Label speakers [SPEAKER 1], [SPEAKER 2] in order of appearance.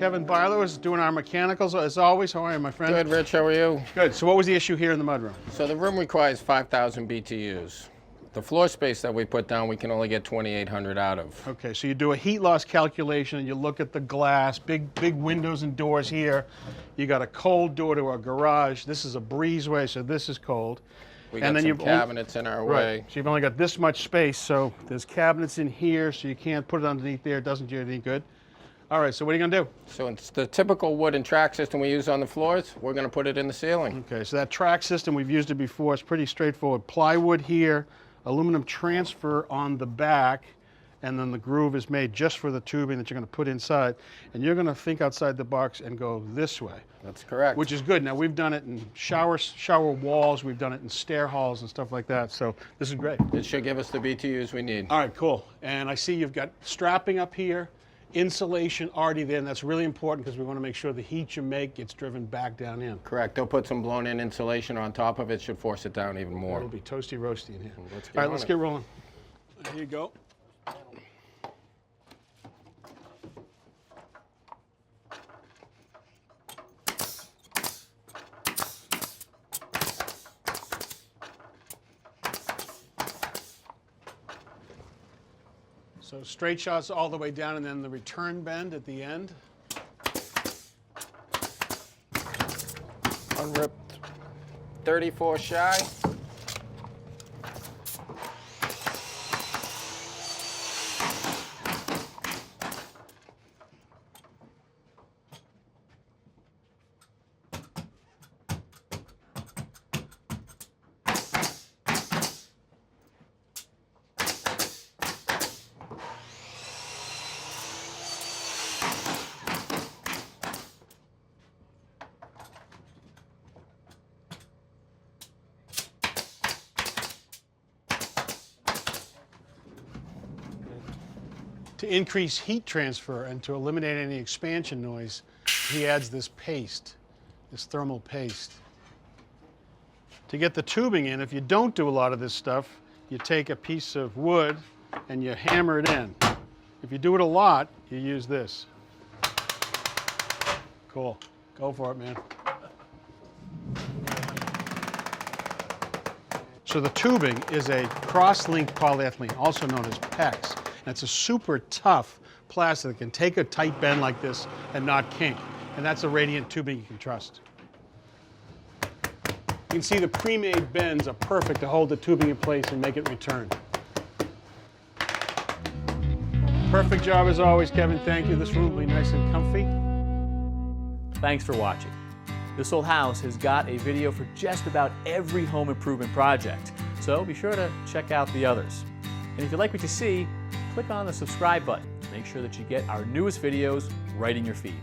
[SPEAKER 1] Kevin Bilo is doing our mechanicals as always. How are you, my friend?
[SPEAKER 2] Good, Rich. How are you?
[SPEAKER 1] Good. So what was the issue here in the mudroom?
[SPEAKER 2] So the room requires 5,000 BTUs. The floor space that we put down, we can only get 2,800 out of.
[SPEAKER 1] Okay, so you do a heat loss calculation and you look at the glass, big windows and doors here. You got a cold door to our garage. This is a breezeway, so this is cold.
[SPEAKER 2] We got some cabinets in our way.
[SPEAKER 1] So you've only got this much space, so there's cabinets in here, so you can't put it underneath there. It doesn't do any good. All right, so what are you going to do?
[SPEAKER 2] So it's the typical wood and track system we use on the floors. We're going to put it in the ceiling.
[SPEAKER 1] Okay, so that track system, we've used it before. It's pretty straightforward. Plywood here, aluminum transfer on the back, and then the groove is made just for the tubing that you're going to put inside. And you're going to think outside the box and go this way.
[SPEAKER 2] That's correct.
[SPEAKER 1] Which is good. Now, we've done it in shower walls. We've done it in stair halls and stuff like that. So this is great.
[SPEAKER 2] It should give us the BTUs we need.
[SPEAKER 1] All right, cool. And I see you've got strapping up here, insulation already there, and that's really important because we want to make sure the heat you make gets driven back down in.
[SPEAKER 2] Correct. They'll put some blown-in insulation on top of it. Should force it down even more.
[SPEAKER 1] It'll be toasty roasty in here.
[SPEAKER 2] All right,
[SPEAKER 1] let's get rolling. Here you go. So straight shots all the way down and then the return bend at the end.
[SPEAKER 2] Unripped 34 shy.
[SPEAKER 1] To increase heat transfer and to eliminate any expansion noise, he adds this paste, this thermal paste. To get the tubing in, if you don't do a lot of this stuff, you take a piece of wood and you hammer it in. If you do it a lot, you use this. Cool. Go for it, man. So the tubing is a cross-linked polyethylene, also known as PEX. And it's a super tough plastic that can take a tight bend like this and not kink. And that's a radiant tubing you can trust. You can see the pre-made bends are perfect to hold the tubing in place and make it return. Perfect job as always, Kevin. Thank you. This room will be nice and comfy.
[SPEAKER 3] Thanks for watching. This Old House has got a video for just about every home improvement project, so be sure to check out the others. And if you like what you see, click on the subscribe button to make sure that you get our newest videos right in your feed.